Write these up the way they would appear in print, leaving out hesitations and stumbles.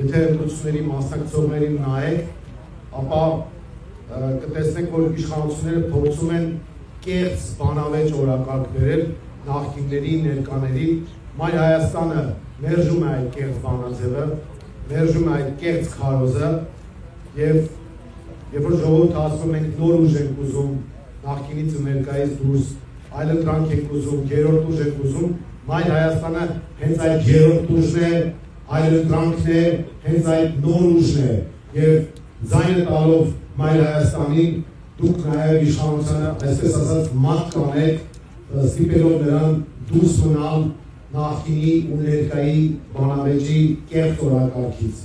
Եթե ընտրությունների մասնակցողներին նայեք, ապա կտեսնենք, որ իշխանությունները փորձում են կեղծ բանավեճ օրակարգ բերել նախկինների, ներկաների, Մայր Հայաստանը մերժում է այդ կեղծ բանաձևը, մերժում է այդ կեղծ քարոզը եւ երբ որ ժողովուրդը ասում ենք նոր ուժ ենք ուզում, նախկինից ու ներկայից դուրս, այլընտրանք ենք ուզում, երրորդ ուժ ենք ուզում, Մայր Հայաստանը հենց այդ երրորդ ուժն է, այլընտրանքն է, հենց այդ նոր ուժն է եւ ձայնը տալով Մայր Հայաստանին դուք նաեւ իշխանությանը, այսպես ասած, մատ կանեք, ստիպելով նրան դուրս մնալ նախկինի ու ներկայի բանավեճի կեղծ օրակարգից։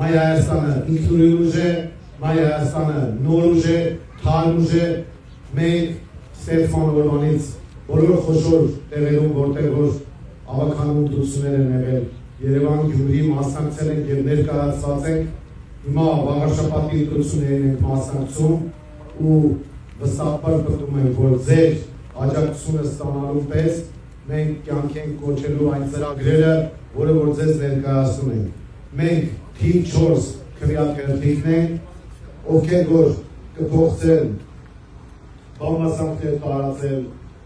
Մայր Հայաստանը ինքնուրույն ուժ է, Մայր Հայաստանը նոր ուժ է, թարմ ուժ է, մենք Ստեփան օրվանից բոլոր խոշոր տեղերում, որտեղ որ ավականու ընտրություններ են եղել, Երևան, Գյումրի մասնակցել ենք եւ ներկայացված ենք, հիմա վաղաշաբաթի ընտրություններին ենք մասնակցում ու վստահաբար պնդում ենք, որ ձեր աջակցությունը ստանալու պես մենք կյանք ենք կոչելու այն ծրագրերը, որը որ ձեզ ներկայացնում ենք։ Մենք թիվ 4 քվեաթերթիկն ենք, ովքեր որ կփոխեն բամբասանքներ տարածել,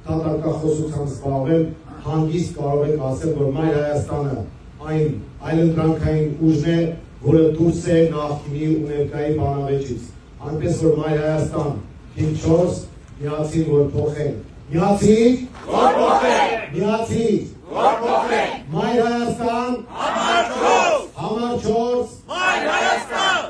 դատարկախոսությամբ զբաղվել, հանգիստ կարող եք ասել, որ Մայր Հայաստանը այն այլընտրանքային ուժն է, որը դուրս է նախկինի ու ներկայի բանավեճից։ Այնպես որ Մայր Հայաստան թիվ 4 միացին, որ փոխեն։ Միացին, որ փոխեն։ Միացին, որ փոխեն։ Մայր Հայաստան, համար 4, Մայր Հայաստան։